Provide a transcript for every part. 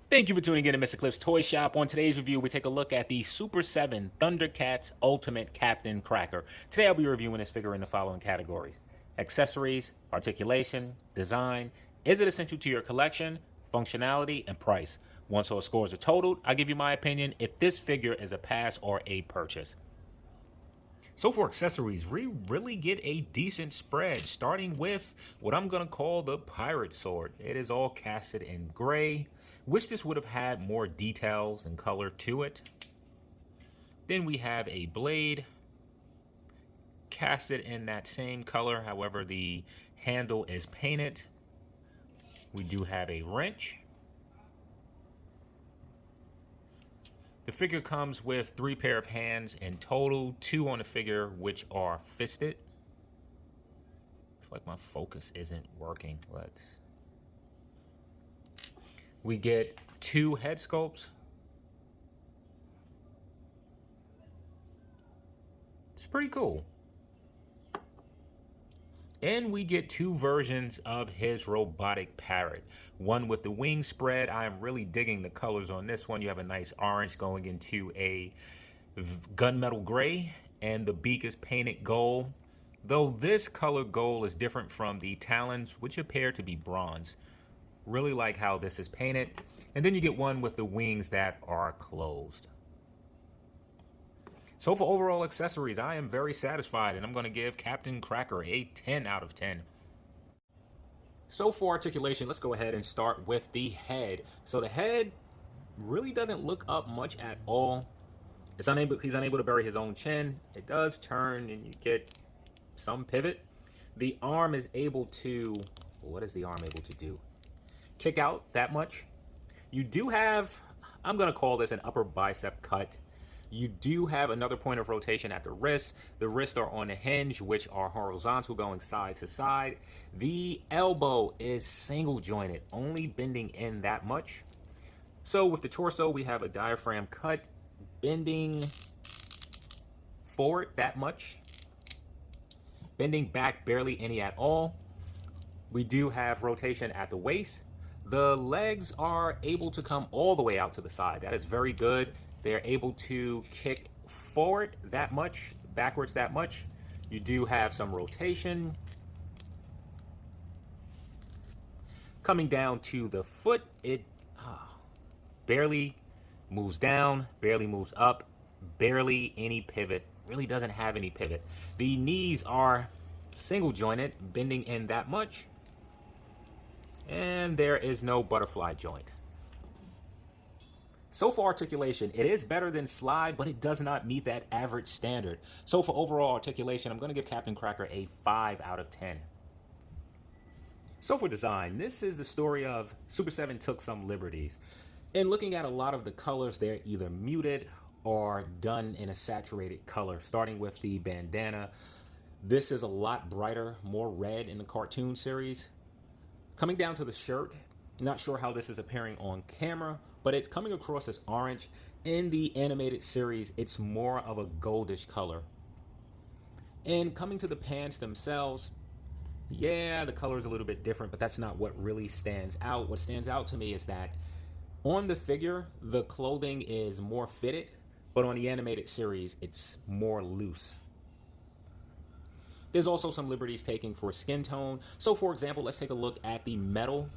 Thank you for tuning in to Mr. Cliff's Toy Shop. On today's review, we take a look at the Super 7 Thundercats Ultimate Captain Cracker. Today I'll be reviewing this figure in the following categories: accessories, articulation, design, is it essential to your collection, functionality, and price. Once all scores are totaled, I'll give you my opinion if this figure is a pass or a purchase. So for accessories, we really get a decent spread, starting with what I'm going to call the pirate sword. It is all casted in gray. Wish this would have had more details and color to it. Then we have a blade, casted in that same color, however the handle is painted. We do have a wrench. The figure comes with 3 pair of hands in total, 2 on the figure which are fisted. I feel like my focus isn't working. We get 2 head sculpts. It's pretty cool. And we get 2 versions of his robotic parrot. One with the wings spread. I am really digging the colors on this one. You have a nice orange going into a gunmetal gray, and the beak is painted gold. Though this color gold is different from the talons, which appear to be bronze. Really like how this is painted. And then you get one with the wings that are closed. So for overall accessories, I am very satisfied, and I'm going to give Captain Cracker a 10 out of 10. So for articulation, let's go ahead and start with the head. So the head really doesn't look up much at all. He's unable to bury his own chin. It does turn, and you get some pivot. The arm is able to, what is the arm able to do? Kick out that much. You do have, I'm going to call this an upper bicep cut. You do have another point of rotation at the wrist. The wrists are on a hinge, which are horizontal, going side to side. The elbow is single jointed, only bending in that much. So with the torso, we have a diaphragm cut, bending forward that much, bending back barely any at all. We do have rotation at the waist. The legs are able to come all the way out to the side. That is very good. They're able to kick forward that much, backwards that much. You do have some rotation. Coming down to the foot, it barely moves down, barely moves up, barely any pivot. Really doesn't have any pivot. The knees are single jointed, bending in that much. And there is no butterfly joint. So for articulation, it is better than slide, but it does not meet that average standard. So for overall articulation, I'm going to give Captain Cracker a 5 out of 10. So for design, this is the story of Super 7 took some liberties. In looking at a lot of the colors, they're either muted or done in a saturated color, starting with the bandana. This is a lot brighter, more red in the cartoon series. Coming down to the shirt, not sure how this is appearing on camera, but it's coming across as orange. In the animated series, it's more of a goldish color. And coming to the pants themselves, yeah, the color is a little bit different, but that's not what really stands out. What stands out to me is that on the figure, the clothing is more fitted, but on the animated series, it's more loose. There's also some liberties taken for skin tone. So for example, let's take a look at the metal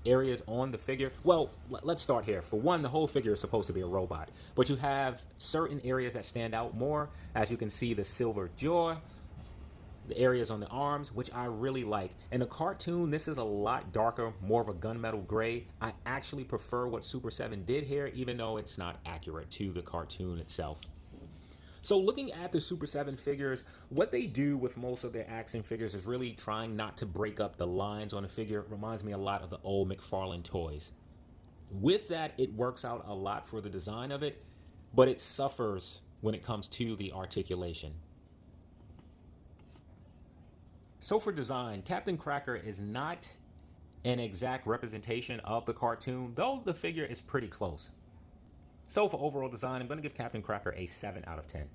areas on the figure. Well, let's start here. For one, the whole figure is supposed to be a robot, but you have certain areas that stand out more. As you can see, the silver jaw, the areas on the arms, which I really like. In the cartoon, this is a lot darker, more of a gunmetal gray. I actually prefer what Super 7 did here, even though it's not accurate to the cartoon itself. So looking at the Super 7 figures, what they do with most of their action figures is really trying not to break up the lines on the figure. It reminds me a lot of the old McFarlane toys. With that, it works out a lot for the design of it, but it suffers when it comes to the articulation. So for design, Captain Cracker is not an exact representation of the cartoon, though the figure is pretty close. So for overall design, I'm going to give Captain Cracker a 7 out of 10.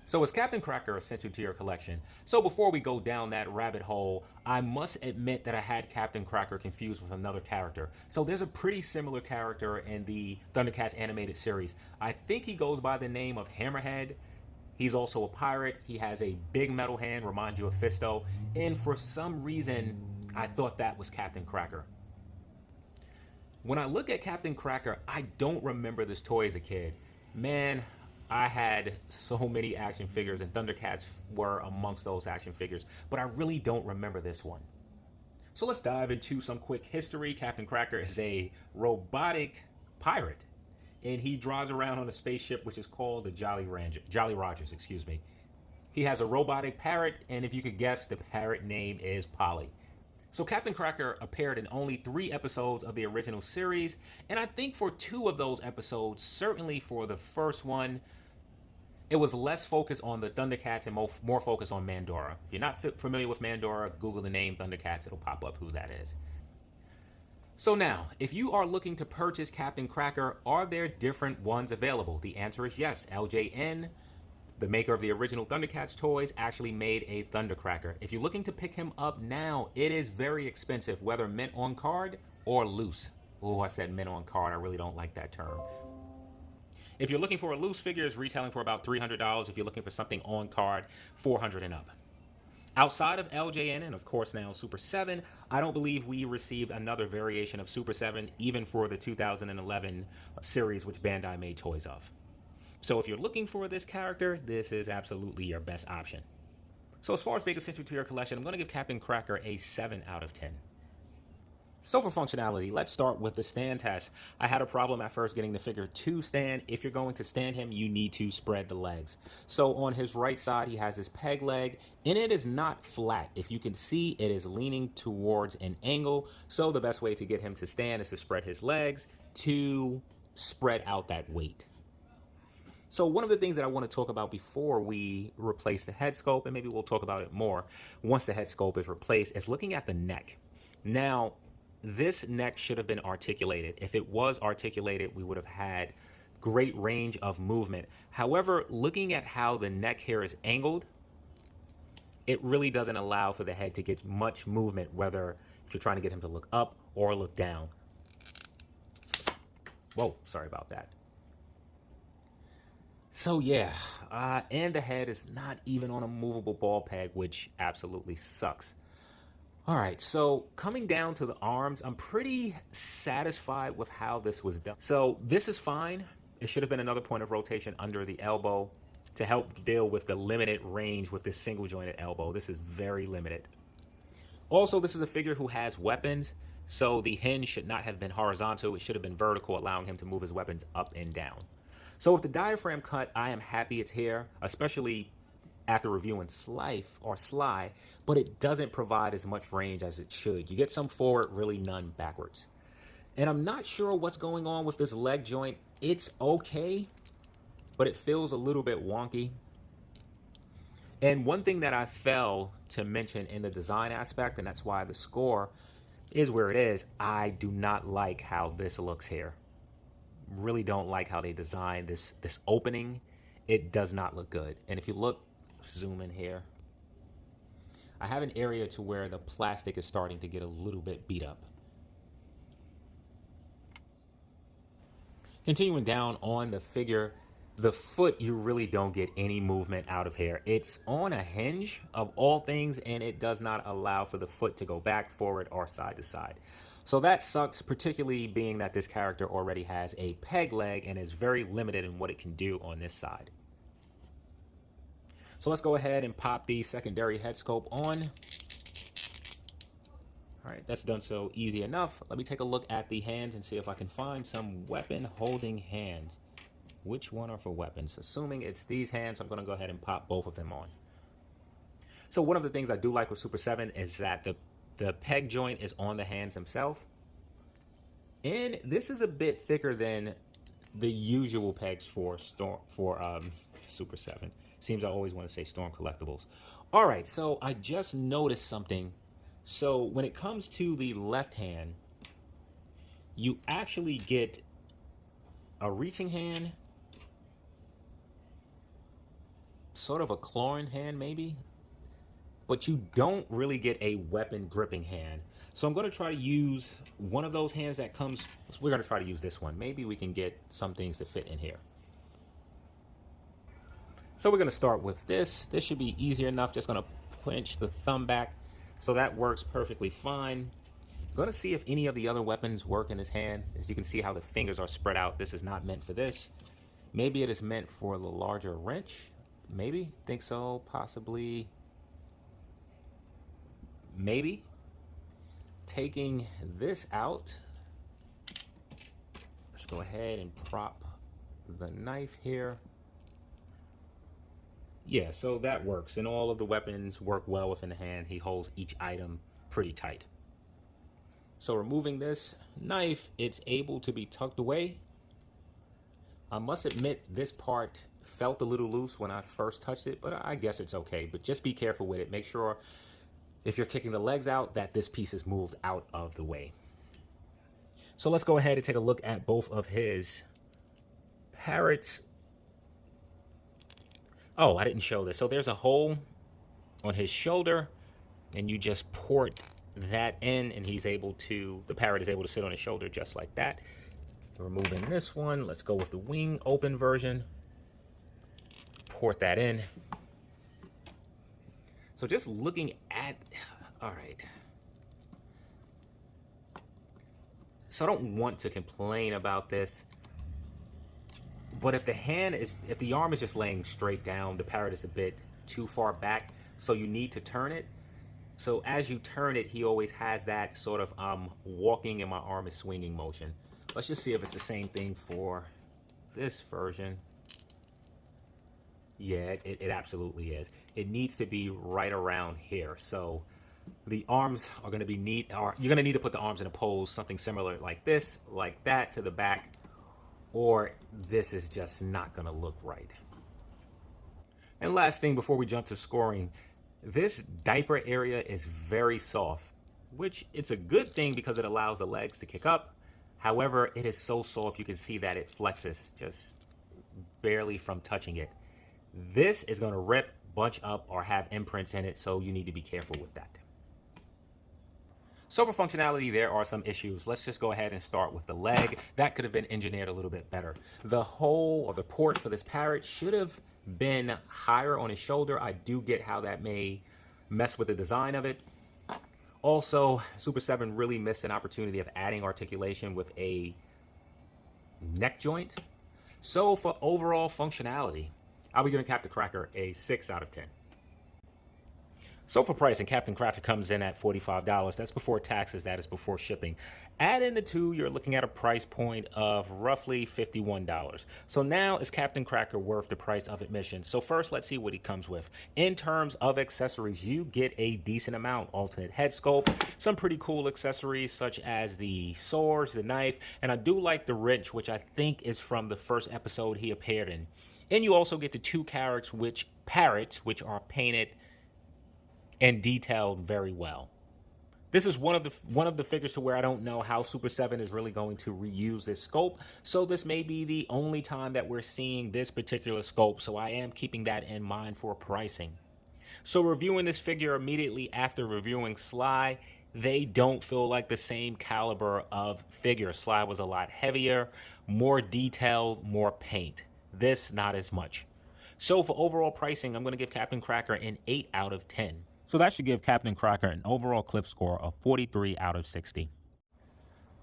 So is Captain Cracker essential to your collection? So before we go down that rabbit hole, I must admit that I had Captain Cracker confused with another character. So there's a pretty similar character in the Thundercats animated series. I think he goes by the name of Hammerhead. He's also a pirate. He has a big metal hand, reminds you of Fisto. And for some reason, I thought that was Captain Cracker. When I look at Captain Cracker, I don't remember this toy as a kid. Man, I had so many action figures, and Thundercats were amongst those action figures, but I really don't remember this one. So let's dive into some quick history. Captain Cracker is a robotic pirate, and he drives around on a spaceship which is called the Jolly Rogers, excuse me. He has a robotic parrot, and if you could guess, the parrot name is Polly. So Captain Cracker appeared in only 3 episodes of the original series, and I think for 2 of those episodes, certainly for the first one, it was less focused on the Thundercats and more focused on Mandora. If you're not familiar with Mandora, Google the name Thundercats, it'll pop up who that is. So now, if you are looking to purchase Captain Cracker, are there different ones available? The answer is yes. LJN, the maker of the original Thundercats toys, actually made a Thundercracker. If you're looking to pick him up now, it is very expensive, whether mint on card or loose. Oh, I said mint on card. I really don't like that term. If you're looking for a loose figure, it's retailing for about $300. If you're looking for something on card, $400 and up. Outside of LJN and of course now Super 7, I don't believe we received another variation of Super 7, even for the 2011 series which Bandai made toys of. So if you're looking for this character, this is absolutely your best option. So as far as being essential to your collection, I'm going to give Captain Cracker a 7 out of 10. So for functionality, let's start with the stand test. I had a problem at first getting the figure to stand. If you're going to stand him, you need to spread the legs. So on his right side, he has his peg leg, and it is not flat. If you can see, it is leaning towards an angle. So the best way to get him to stand is to spread his legs to spread out that weight. So one of the things that I want to talk about before we replace the head sculpt, and maybe we'll talk about it more once the head sculpt is replaced, is looking at the neck. Now, this neck should have been articulated. If it was articulated, we would have had great range of movement. However, looking at how the neck here is angled, it really doesn't allow for the head to get much movement, whether if you're trying to get him to look up or look down. Whoa, sorry about that. So yeah, and the head is not even on a movable ball peg, which absolutely sucks. All right, so coming down to the arms, I'm pretty satisfied with how this was done. So this is fine. It should have been another point of rotation under the elbow to help deal with the limited range with this single jointed elbow. This is very limited. Also, this is a figure who has weapons, so the hinge should not have been horizontal. It should have been vertical, allowing him to move his weapons up and down. So with the diaphragm cut, I am happy it's here, especially after reviewing Sly, but it doesn't provide as much range as it should. You get some forward, really none backwards. And I'm not sure what's going on with this leg joint. It's okay, but it feels a little bit wonky. And one thing that I failed to mention in the design aspect, and that's why the score is where it is, I do not like how this looks here. Really don't like how they designed this opening. It does not look good. And if you look, zoom in here, I have an area to where the plastic is starting to get a little bit beat up. Continuing down on the figure, the foot, you really don't get any movement out of here. It's on a hinge of all things, and it does not allow for the foot to go back, forward, or side to side. So that sucks, particularly being that this character already has a peg leg and is very limited in what it can do on this side. So let's go ahead and pop the secondary head sculpt on. All right, that's done so easy enough. Let me take a look at the hands and see if I can find some weapon holding hands. Which one are for weapons? Assuming it's these hands, I'm going to go ahead and pop both of them on. So one of the things I do like with Super 7 is that the peg joint is on the hands themselves. And this is a bit thicker than the usual pegs for Super 7. Seems I always want to say Storm Collectibles. All right, so I just noticed something. So when it comes to the left hand, you actually get a reaching hand sort of a clawing hand maybe, but you don't really get a weapon gripping hand. So I'm going to try to use one of those hands that comes. We're going to try to use this one. Maybe we can get some things to fit in here. So we're going to start with this. This should be easier enough. Just going to pinch the thumb back. So that works perfectly fine. I'm going to see if any of the other weapons work in his hand. As you can see how the fingers are spread out. This is not meant for this. Maybe it is meant for the larger wrench. Maybe. Think so. Possibly. Maybe. Taking this out. Let's go ahead and prop the knife here. Yeah, so that works. And all of the weapons work well within the hand. He holds each item pretty tight. So removing this knife, it's able to be tucked away. I must admit this part felt a little loose when I first touched it, but I guess it's okay. But just be careful with it. Make sure if you're kicking the legs out that this piece is moved out of the way. So let's go ahead and take a look at both of his parrots. Oh, I didn't show this. So there's a hole on his shoulder, and you just port that in, and the parrot is able to sit on his shoulder just like that. Removing this one, let's go with the wing open version. Port that in. So just looking at, all right. So I don't want to complain about this, but if the arm is just laying straight down, the parrot is a bit too far back, so you need to turn it. So as you turn it, he always has that sort of walking and my arm is swinging motion. Let's just see if it's the same thing for this version. Yeah, it absolutely is. It needs to be right around here. So the arms are going to be you're going to need to put the arms in a pose, something similar like this, like that to the back, or this is just not going to look right. And last thing before we jump to scoring, this diaper area is very soft, which it's a good thing because it allows the legs to kick up. However, it is so soft you can see that it flexes just barely from touching it. This is going to rip, bunch up, or have imprints in it, so you need to be careful with that. So for functionality, there are some issues. Let's just go ahead and start with the leg. That could have been engineered a little bit better. The hole or the port for this parrot should have been higher on his shoulder. I do get how that may mess with the design of it. Also, Super 7 really missed an opportunity of adding articulation with a neck joint. So for overall functionality, I'll be giving Captain Cracker a 6 out of 10. So for pricing, Captain Cracker comes in at $45. That's before taxes, that is before shipping. Add in the two, you're looking at a price point of roughly $51. So now is Captain Cracker worth the price of admission? So first, let's see what he comes with. In terms of accessories, you get a decent amount. Alternate head sculpt, some pretty cool accessories such as the swords, the knife, and I do like the wrench, which I think is from the first episode he appeared in. And you also get the two parrots, which are painted and detailed very well. This is one of the figures to where I don't know how Super 7 is really going to reuse this sculpt. So this may be the only time that we're seeing this particular sculpt. So I am keeping that in mind for pricing. So reviewing this figure immediately after reviewing Sly, they don't feel like the same caliber of figure. Sly was a lot heavier, more detailed, more paint. This, not as much. So for overall pricing, I'm going to give Captain Cracker an 8 out of 10. So that should give Captain Cracker an overall cliff score of 43 out of 60.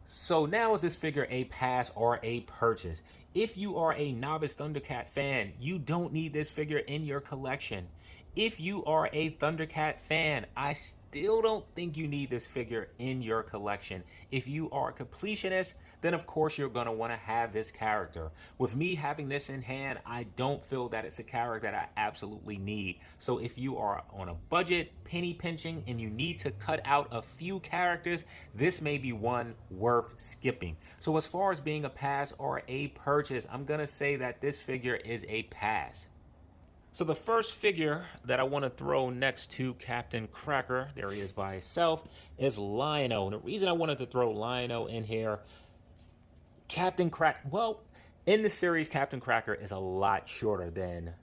So now is this figure a pass or a purchase? If you are a novice Thundercat fan, you don't need this figure in your collection. If you are a Thundercat fan, I still don't think you need this figure in your collection. If you are a completionist, then of course you're going to want to have this character. With me having this in hand, I don't feel that it's a character that I absolutely need. So if you are on a budget, penny pinching, and you need to cut out a few characters, this may be one worth skipping. So as far as being a pass or a purchase, I'm going to say that this figure is a pass. So the first figure that I want to throw next to Captain Cracker, there he is by himself, is Lion-O. And the reason I wanted to throw Lion-O in here, in the series, Captain Cracker is a lot shorter than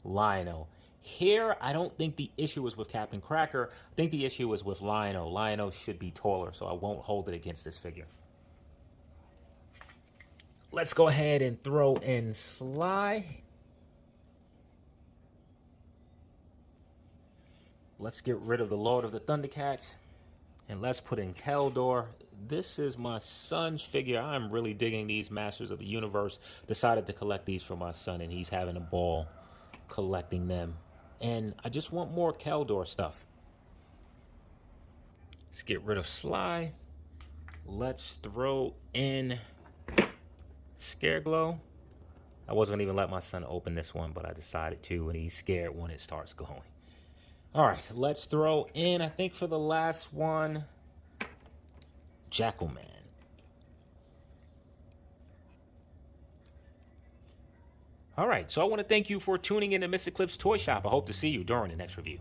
Lion-O. Here, I don't think the issue is with Captain Cracker. I think the issue is with Lion-O. Lion-O should be taller, so I won't hold it against this figure. Let's go ahead and throw in Sly. Let's get rid of the Lord of the Thundercats. And let's put in Keldor. This is my son's figure. I'm really digging these Masters of the Universe. Decided to collect these for my son, and he's having a ball collecting them. And I just want more Keldor stuff. Let's get rid of Sly. Let's throw in Scareglow. I wasn't going to even let my son open this one, but I decided to, and he's scared when it starts going. All right, let's throw in, I think for the last one, Jackalman. All right, so I want to thank you for tuning in to Mr. Cliff's Toy Shop. I hope to see you during the next review.